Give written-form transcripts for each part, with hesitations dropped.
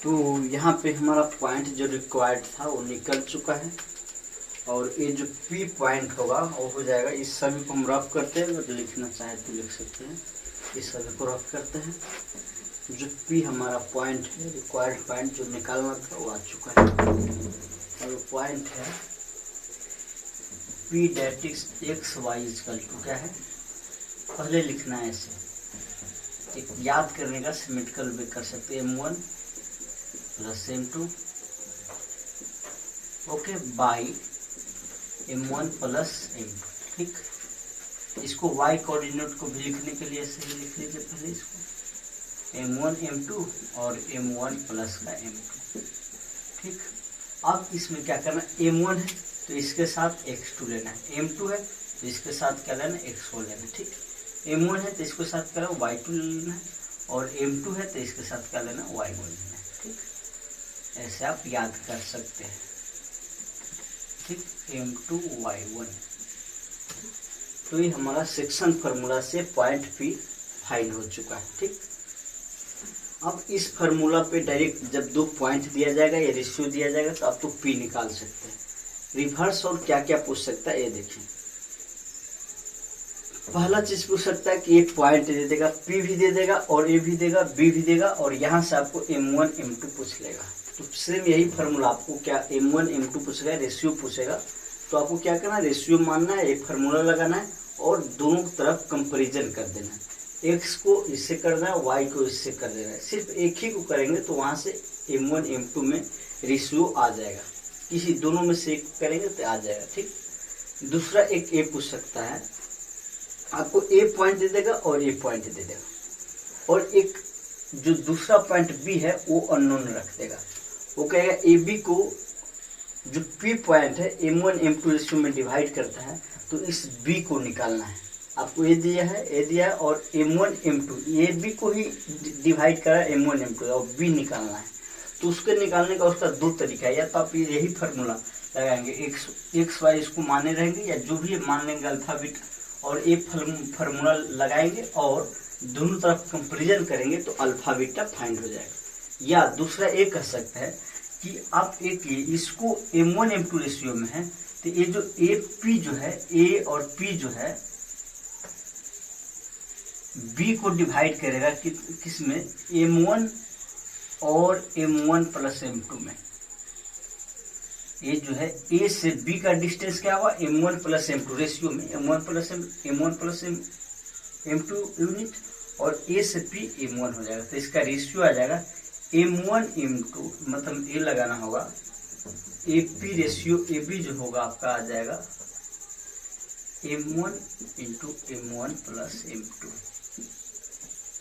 तो यहाँ पे हमारा पॉइंट जो रिक्वायर्ड था वो निकल चुका है, और ये जो P पॉइंट होगा वो हो जाएगा। इस सभी को हम रफ करते हैं, अगर लिखना चाहे तो लिख सकते हैं। इस सभी को रफ करते हैं। जो P हमारा पॉइंट है, रिक्वायर्ड पॉइंट जो निकालना था वो आ चुका है, और पॉइंट है P डेट एक्स वाई इक्वल टू क्या है, पहले लिखना है ऐसे, एक याद करने का सिमेट्रिकल भी कर सकते हैं, m1 plus m2 okay by m1 plus m2। ठीक, इसको y कोऑर्डिनेट को भी लिखने के लिए ऐसे ही लिख लीजिए पहले इसको, m1 m2 और m1 प्लस का m2। ठीक, अब इसमें क्या करना, m1 है तो इसके साथ x2 लेना है, m2 है तो इसके साथ क्या लेना, x4 लेना है। ठीक, m1 है तो इसके साथ क्या लेना, y2 लेना है, और m2 है तो इसके साथ क्या लेना, y1 लेना है। ठीक, ऐसे आप याद कर सकते हैं। ठीक, m2 y1। तो ये हमारा सेक्शन फार्मूला से पॉइंट P फाइंड हो चुका है। ठीक, अब इस फार्मूला पे डायरेक्ट जब दो पॉइंट दिया जाएगा या रेशियो दिया जाएगा तो आप तो P निकाल सकते हैं। रिवर्स और क्या क्या पूछ सकता है ये देखें। पहला चीज पूछ सकता है कि एक पॉइंट दे देगा, P भी दे देगा और A भी देगा, B भी देगा, और यहाँ से आपको m1 m2 पूछ लेगा। तो सेम यही फार्मूला आपको क्या m1 m2 पूछेगा, रेशियो पूछेगा, तो आपको क्या करना है, रेशियो मानना है, एक फार्मूला लगाना है और दोनों तरफ कंपैरिजन कर देना है। x को इससे करना है, y को इससे कर देना है। सिर्फ एक ही को करेंगे तो वहां से m1 m2 में रेशियो आ जाएगा, किसी दोनों में से एक करेंगे तो आ जाएगा। ठीक, दूसरा एक a पूछ सकता है, आपको a पॉइंट दे देगा और a पॉइंट दे देगा, और एक जो दूसरा पॉइंट b है वो अननोन रख देगा। वो कहेगा ab को जो p पॉइंट है m1 m2 रेशियो में डिवाइड करता है, तो इस b को निकालना है। आपको a दिया है, a दिया है, और m1 m2 ये b को ही डिवाइड करा है m1 m2, और b निकालना है। तो उसके निकालने का उसका दो तरीका है, या तो आप यही फार्मूला लगाएंगे, x y इसको माने रहेंगे, या जो भी मान लेंगे अल्फाबेट, और एक फार्मूला लगाएंगे और दोनों तरफ कंपैरिजन करेंगे तो अल्फा बीटा फाइंड हो जाएगा। या दूसरा एक कह सकते हैं कि आप एक इसको m1 m2 रेशियो में है, तो ये जो AP जो है, A और P जो है B को डिवाइड करेगा किसमें, m1 और m1 प्लस m2 में। ये जो है A से B का डिस्टेंस क्या हुआ, m1 प्लस m2 रेशियो में, m1 प्लस m2 यूनिट, और A से P m1 हो जाएगा। तो इसका रेशियो आ जाएगा m1 m2, मतलब A लगाना होगा, AP रेशियो AB जो होगा आपका आ जाएगा m1 into m1 plus m2।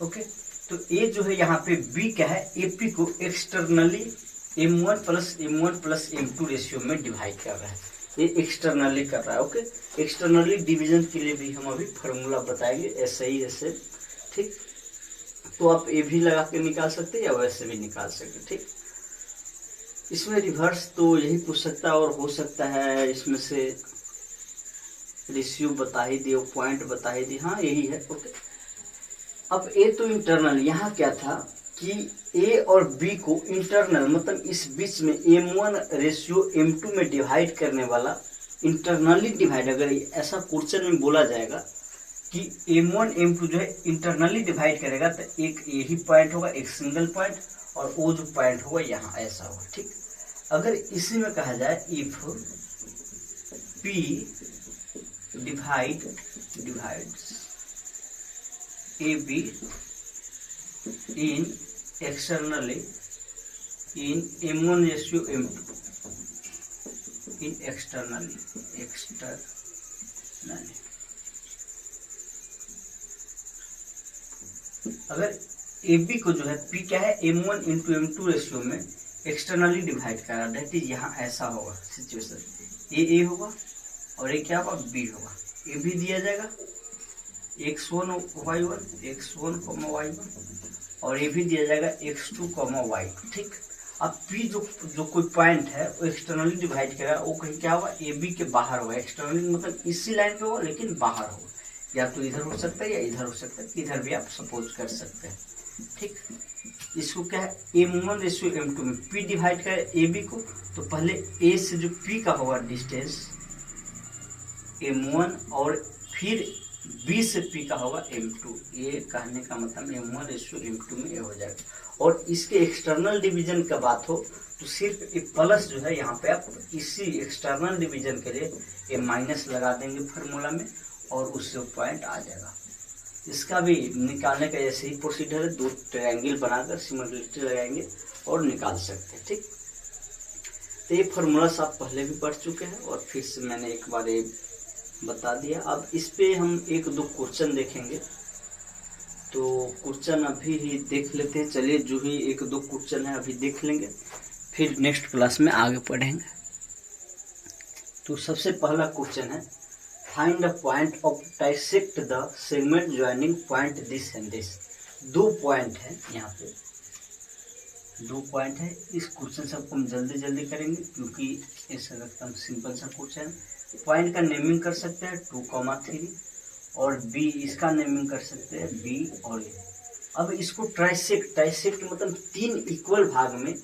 Okay, तो A जो है यहाँ पे B क्या है, AP को externally m1 plus m2 ratio में डिवाइड कर रहा है, ये एक्सटर्नली कर रहा है। ओके, एक्सटर्नली डिवीजन के लिए भी हम अभी फार्मूला बताएंगे ऐसे ही ऐसे। ठीक, तो आप ए भी लगा के निकाल सकते हैं या वैसे भी निकाल सकते हैं। ठीक, इसमें रिवर्स तो यही पूछ सकता है, और हो सकता है इसमें से रेशियो बता ही दिए, पॉइंट बता ही दिए, हाँ यही है। ओके, अब ए तो इंटरनल, यहाँ क्या था कि A और B को इंटरनल, मतलब इस बीच में m1 रेशियो m2 में डिवाइड करने वाला इंटरनली डिवाइड, अगर ऐसा क्वेश्चन में बोला जाएगा कि m1 m2 जो है इंटरनली डिवाइड करेगा, तो एक यही पॉइंट होगा, एक सिंगल पॉइंट, और वो जो पॉइंट होगा यहाँ ऐसा होगा। ठीक, अगर इसी में कहा जाए if P divides AB in externally in m1 ratio m2 in externally अगर AB को जो है P क्या है, m1 इंटू m2 रेशियो में एक्सटर्नली डिवाइड कर रहा है, दैट इज यहाँ ऐसा होगा सिचुएशन, A होगा और ये क्या होगा, B होगा। A भी दिया जाएगा x1 y1 x1 y1, और ये भी दिया जाएगा x2 y2। ठीक, अब P जो कोई पॉइंट है वो एक्सटर्नली डिवाइड करेगा, वो कहीं क्या होगा, AB के बाहर होगा। एक्सटर्नली मतलब इसी लाइन पे होगा लेकिन बाहर होगा, या तो इधर हो सकता है या इधर हो सकता है, इधर भी आप सपोज कर सकते हैं। ठीक, इसको क्या है M1 रेशियो M2 में P डिवाइड करे AB को, तो पहले A से जो P का होगा डिस्टेंस M1 और फिर B से P का होगा M2। ये कहने का मतलब M1 रेशियो M2 में ये हो जाएगा। और इसके एक्सटर्नल डिवीजन का बात हो तो सिर्फ एक प्लस जो है यहाँ पे आप इसी एक्सटर्नल डिवीजन के लिए ये माइनस लगा देंगे फार्मूला में और उससे पॉइंट आ जाएगा। इसका भी निकालने का ऐसे ही प्रोसीजर है, दो ट्रायंगल बनाकर सिमिलरिटी लगाएंगे और निकाल सकते हैं। ठीक, तो ये फार्मूला आप पहले भी पढ़ चुके हैं और फिर से मैंने एक बार ये बता दिया। अब इस पे हम एक दो क्वेश्चन देखेंगे, तो क्वेश्चन अभी ही देख लेते हैं। चलिए जो ही एक दो क्वेश्चन है अभी देख लेंगे, फिर नेक्स्ट क्लास में आगे पढ़ेंगे। तो सबसे पहला क्वेश्चन है find the point of dissect the segment joining point this and this. दो पॉइंट है यहाँ पे, दो पॉइंट है। इस क्वेश्चन से हम जल्दी जल्दी करेंगे क्योंकि ऐसा एकदम सिंपल सा क्वेश्चन है। पॉइंट का नेमिंग कर सकते हैं 2,3 और बी इसका नेमिंग कर सकते हैं बी और ए। अब इसको ट्राइसेक्ट मतलब तीन इक्वल भाग में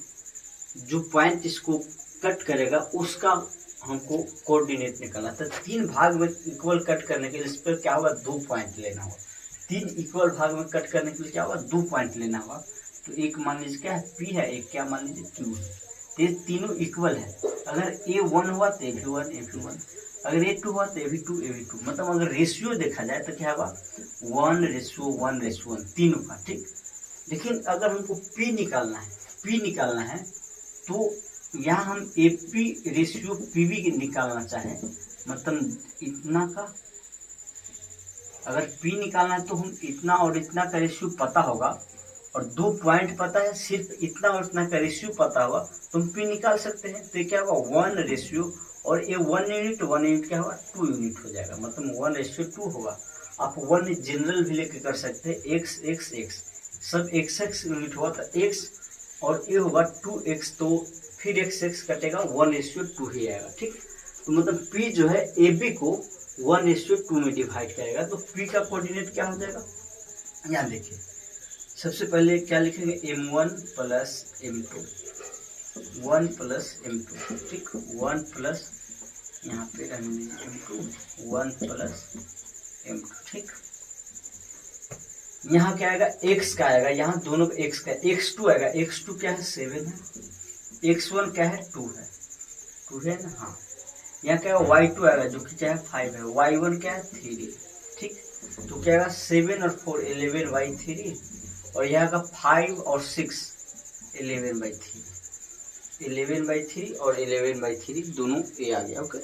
जो पॉइंट इसको कट करेगा उसका हमको कोऑर्डिनेट निकालना था। तीन भाग में इक्वल कट करने के लिए इस पर क्या होगा 2 पॉइंट लेना होगा। तीन इक्वल भाग में कट करने के लिए क्या होगा 2 पॉइंट लेना होगा। तो एक मान लीजिए क्या है P है, एक क्या मान लीजिए Q है। तो ये तीनों इक्वल है। अगर A1 हुआ तो A1 A1, अगर A2 हुआ तो A2 A2। मतलब अगर रेशियो देखा जाए तो क्या होगा 1:1:1 तीनों का। ठीक, लेकिन अगर हमको P निकालना है तो यहाँ हम AP रेशियो PB निकालना चाहें, मतलब इतना का अगर P निकालना है तो हम इतना और इतना का रेशियो पता होगा और 2 पॉइंट पता है, सिर्फ इतना और इतना का रेशियो पता होगा तो हम P निकाल सकते हैं। तो क्या होगा 1 रेशियो और ये 1 यूनिट क्या होगा 2 यूनिट हो जाएगा, मतलब 1:2 होगा। आप 1 जनरल भी लेके कर सकते हैं, x सब x यूनिट हुआ तो x और ये होगा 2x, तो फिर x कटेगा 1:2 ही आएगा। ठीक, तो मतलब P जो है AB को 1:2 में डिवाइड करेगा। तो P का कोऑर्डिनेट क्या हो जाएगा, यहाँ देखिए सबसे पहले क्या लिखेंगे M1 plus M2, 1 plus M2। ठीक, 1 प्लस यहाँ पे रहने दीजिए M2, 1 प्लस M2। ठीक, यहाँ क्या आएगा x का आएगा, यहाँ दोनों x का x2 आएगा। x2 क्या है 7 है, x1 क्या है 2 है ना। हाँ, यहाँ क्या है y2 आएगा जो कि क्या है 5 है, y1 क्या है 3। ठीक, तो क्या आएगा 7 और 4 11/3 और यहाँ का 5 और 6 11/3 और 11/3 दोनों ए आ गया। ओके,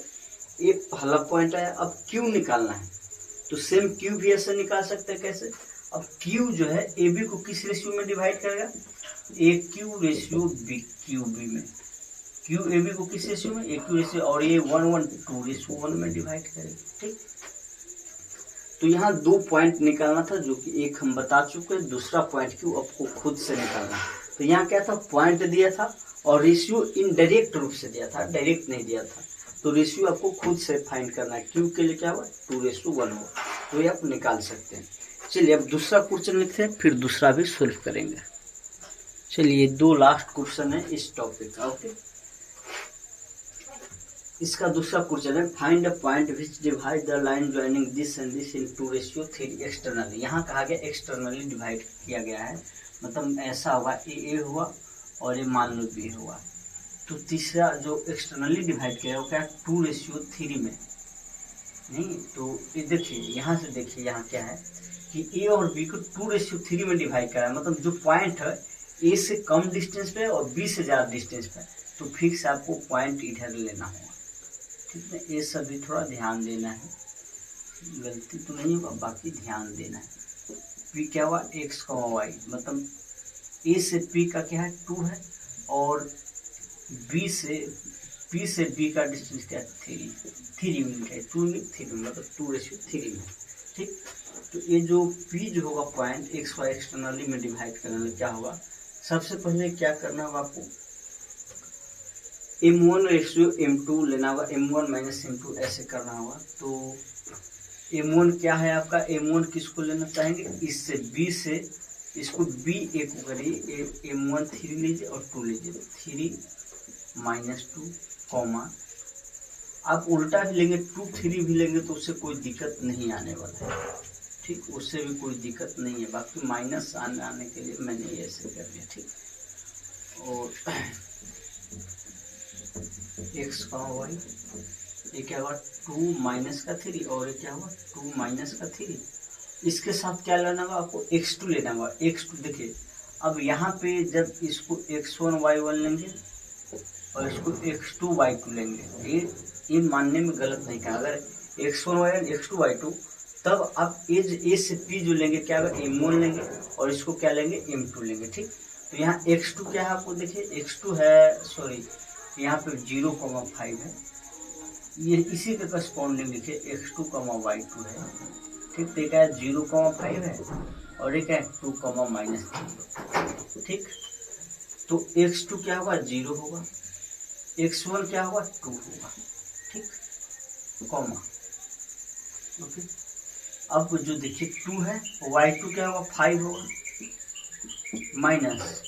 ये पहला पॉइंट आया। अब Q निकालना है तो सेम Q भी ऐसे निकाल सकते हैं। कैसे, अब Q जो है AB को किस रेशियो में डिवाइड करेगा, AQ रेशियो BQB में। Q AB को किस रेशियो में, AQ रेशियो, और ये 1:2:1 में डिवाइड करेगा। ठीक, तो यहाँ 2 पॉइंट निकालना था जो कि एक हम बता चुके हैं, दूसरा पॉइंट Q आपको खुद से निकालना है। तो यहाँ क्या था पॉइंट दिया था और रेशियो इनडायरेक्ट रूप से दिया था, डायरेक्ट नहीं दिया था। तो रेशियो आपको खुद से फाइंड करना है। Q के लिए क्या हुआ 2:1 हुआ, तो ये आप निकाल सकते हैं। चलिए अब दूसरा क्वेश्चन लिखते हैं, फिर दूसरा भी सोल्व करेंगे। चलिए 2 लास्ट क्वेश्चन है इस टॉपिक का। ओके, इसका दूसरा क्वेश्चन है find a point which divide the line joining this and this in 2:3 externally. यहाँ कहा गया एक्सटर्नली डिवाइड किया गया है, मतलब ऐसा होगा ए हुआ और ये मान लो B हुआ। तो तीसरा जो एक्सटर्नली डिवाइड किया है वो क्या है 2:3 में नहीं। तो ये देखिए यहाँ से देखिए, यहाँ क्या है कि A और B को 2:3 में डिवाइड करा है, मतलब जो पॉइंट है A से कम डिस्टेंस पे और B से ज़्यादा डिस्टेंस पे, तो फिक्स आपको पॉइंट इधर लेना होगा। ठीक है, ये सभी थोड़ा ध्यान देना है, गलती तो नहीं होगा, बाकी ध्यान देना है। P क्या हुआ x, y, मतलब A से P का क्या है 2 है और B से B का डिस्टेंस क्या है 3 यूनिट है, 2 यूनिट 3 मतलब 2:3 में। ठीक, तो ये जो P जो होगा पॉइंट x y एक्सटर्नली में डिवाइड करने में क्या होगा, सबसे पहले क्या करना होगा आपको M1:M2 लेना होगा, M1 - M2 ऐसे करना होगा। तो M1 क्या है आपका, M1 किसको लेना चाहेंगे, इससे B से इसको बी ए को करिए, M1 3 लीजिए और 2 लीजिए, 3 - 2 कॉमा, आप उल्टा भी लेंगे 2 3 भी लेंगे तो उससे कोई दिक्कत नहीं आने वाला है, ठीक, उससे भी कोई दिक्कत नहीं है। बाकी माइनस आने के लिए मैंने ये ऐसे कर दिया, ठीक। और x y, ये क्या हुआ 2 - 3 और ये क्या हुआ 2 - 3। इसके साथ क्या लेना होगा आपको, x2 लेना होगा। x2 देखिए, अब यहाँ पे जब इसको x1 y1 लेंगे और इसको x2 y2 लेंगे, ये मानने में गलत नहीं कहा। अगर x1 y1 x2 y2, तब आप एज ए से पी जो लेंगे क्या होगा, M1 लेंगे और इसको क्या लेंगे, M2 लेंगे, ठीक। तो यहाँ x2 क्या है आपको देखिए, x2 है, सॉरी यहाँ पे 0,5 है, ये इसी के करस्पॉन्डिंग लिखे x2, y2 है, ठीक। तो क्या है 0,5 है और ये क्या है 2, -3, ठीक। तो x2 क्या होगा 0 होगा, x1 क्या होगा 2 होगा, ठीक, कॉमा, ओके। अब जो देखिए 2 है, y2 क्या होगा 5 होगा, माइनस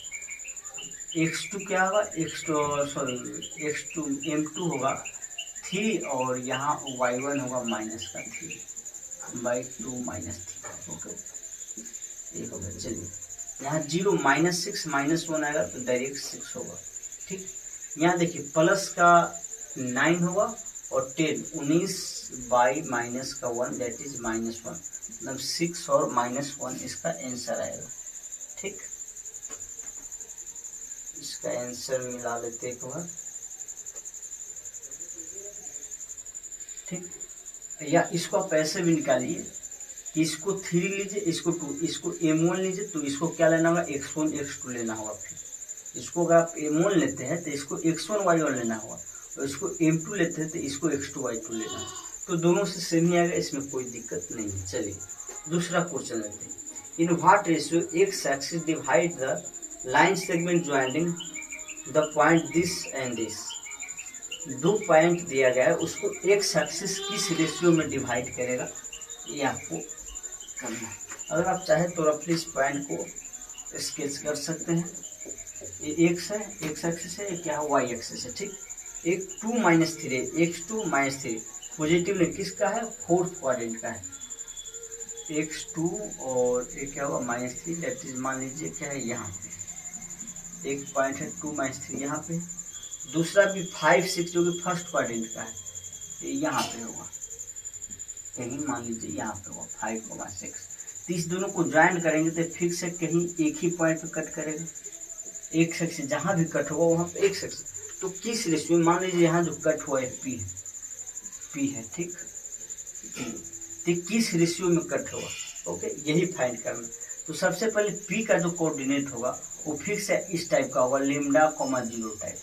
x2 क्या होगा, x2 M2 होगा 3 और यहाँ y1 होगा -3/2 -3, ओके, ये होगा। चलिए यहाँ 0 -6 -1 आएगा तो डायरेक्ट 6 होगा, ठीक। यहाँ देखिए प्लस का 9 होगा और 10 19 बाई माइनस का 1 दैट इज -1, मतलब 6 और -1 इसका आंसर आएगा, ठीक। इसका आंसर मिला लेते एक बार, ठीक। या इसको आप ऐसे भी निकालिए कि इसको 3 लीजिए, इसको 2, इसको M1 लीजिए तो इसको क्या लेना होगा, x1 x2 लेना होगा। फिर इसको अगर आप M1 लेते हैं तो इसको x1 y1 लेना होगा और इसको M2 लेते हैं तो इसको x2 y2 लेना होगा। तो दोनों से सेम ही आएगा, इसमें कोई दिक्कत नहीं है। चलिए दूसरा क्वेश्चन लेते हैं। In what ratio x axis divide the line segment joining the point this and this. 2 point दिया गया है, उसको x एक्सिस किस रेशियो में डिवाइड करेगा, ये आपको करना है। अगर आप चाहें तो रफली इस पॉइंट को स्केच कर सकते हैं। ये x है, x एक्सिस है, क्या है y एक्सिस है, ठीक। एक 2 - 3 x2 - 3 पॉजिटिव में किसका है, 4th क्वाड्रेंट का है, x2 और ये क्या होगा -3 दैट इज मान लीजिए क्या है यहाँ पे एक पॉइंट है 2 - 3 यहाँ पे। दूसरा भी 5 6 जो कि फर्स्ट क्वाड्रेंट का है, ये यहाँ पे होगा, कहीं मान लीजिए यहाँ पे होगा 5,6। तो इस दोनों को ज्वाइन करेंगे तो फिक्स है कहीं एक ही पॉइंट पे कट करेगा, एक सेक्शन जहाँ भी कट होगा वहाँ पे एक सेक्शन। तो किस रेशियो, मान लीजिए यहाँ जो कट हुआ है पी है, ठीक। तो किस रेशियो में कट होगा, ओके, यही फाइंड करना। तो सबसे पहले पी का जो कोऑर्डिनेट होगा वो फिक्स है, इस टाइप का होगा, λ,0 टाइप।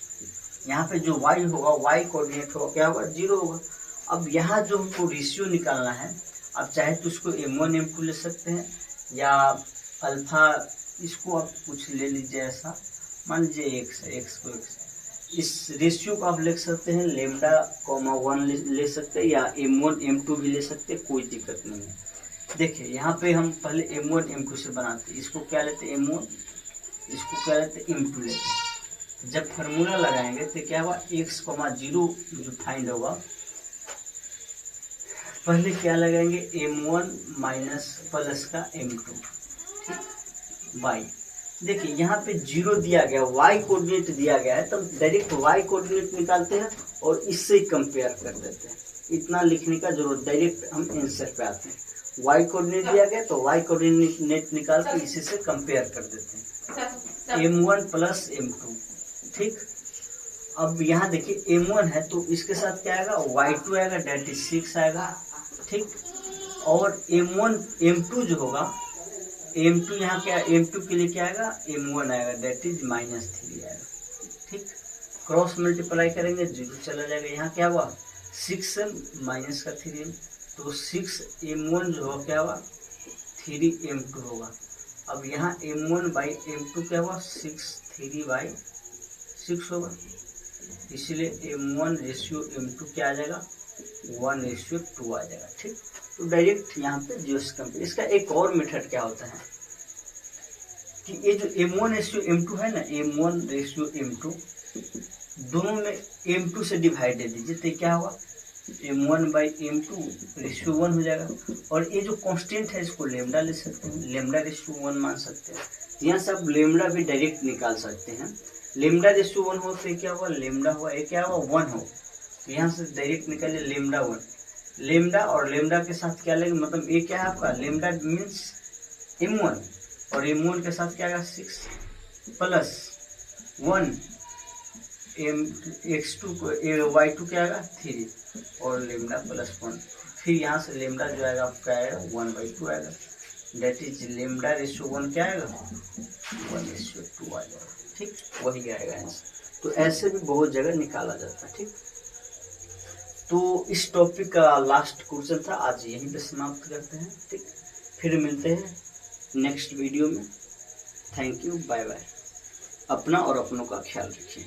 यहाँ पे जो y होगा, y कोऑर्डिनेट होगा क्या होगा 0 होगा। अब यहाँ जो हमको रेशियो निकालना है, आप चाहे तो उसको M1 M2 ले सकते हैं या अल्फा, इसको आप कुछ ले लीजिए ऐसा, मान लीजिए x है, x को x, इस रेशियो को आप लिख सकते हैं λ,1 ले सकते हैं या M1 M2 भी ले सकते हैं, कोई दिक्कत नहीं है। देखिए यहाँ पे हम पहले M1 M2 से बनाते हैं, इसको क्या लेते हैं M1, इसको क्या लेते हैं M2 लेते हैं। जब फार्मूला लगाएंगे तो क्या हुआ, x, 0 जो फाइंड होगा, पहले क्या लगाएंगे M1 माइनस प्लस का M2, ठीक, y। देखिए यहाँ पे 0 दिया गया, y कोऑर्डिनेट दिया गया है, तब डायरेक्ट y कोऑर्डिनेट निकालते हैं और इससे ही कंपेयर कर देते हैं। इतना लिखने का जरूरत, डायरेक्ट हम आंसर पे आते हैं। y कोऑर्डिनेट दिया गया तो y कोऑर्डिनेट निकाल के इसी से कंपेयर कर देते हैं, M1 प्लस M2, ठीक। अब यहाँ देखिए M1 है तो इसके साथ क्या आएगा, y2 आएगा, डेट इज 6 आएगा, ठीक। और M1 M2 जो होगा, M2 यहाँ क्या, M2 के लिए क्या आएगा, M1 आएगा, डेट इज -3 आएगा, ठीक। क्रॉस मल्टीप्लाई करेंगे 0 चला जाएगा। यहाँ क्या हुआ 6m माइनस का 3m, तो 6m1 जो होगा क्या हुआ 3m2 होगा। अब यहाँ M1 बाई M2 क्या हुआ 3/6 होगा, इसलिए M1 रेशियो M2 क्या आ जाएगा 1:2 आ जाएगा, ठीक। तो डायरेक्ट यहाँ पे जीरो से कंपेयर। इसका एक और मेथड क्या होता है, कि ये जो M1:M2 है ना, M1:M2 दोनों में M2 से डिवाइड दे दीजिए तो क्या होगा, M1/M2:1 हो जाएगा। और ये जो कांस्टेंट है इसको लेमडा ले सकते हैं, λ/1 मान सकते हैं। यहाँ से आप लेमडा भी डायरेक्ट निकाल सकते हैं। λ/1 हो तो क्या हुआ, लेमडा हुआ, ये क्या हुआ 1 हो, तो यहाँ से डायरेक्ट निकालिए λ1। लेमडा और लेमडा के साथ क्या लगेगा, मतलब ये क्या है आपका, लेमडा मीन्स M1 और M1 के साथ क्या आएगा 6 + 1 x2 को y2 क्या आएगा 3 और लेमडा +1। फिर यहाँ से लेमडा जो आएगा आपका आएगा 1/2 आएगा, डेट इज λ/1 क्या आएगा 1:2 आएगा। ठीक, वही आएगा आंसर। तो ऐसे भी बहुत जगह निकाला जाता है। ठीक, तो इस टॉपिक का लास्ट क्वेश्चन था, आज यहीं पे समाप्त करते हैं। ठीक, फिर मिलते हैं नेक्स्ट वीडियो में। Thank you, bye bye. अपना और अपनों का ख्याल रखिए।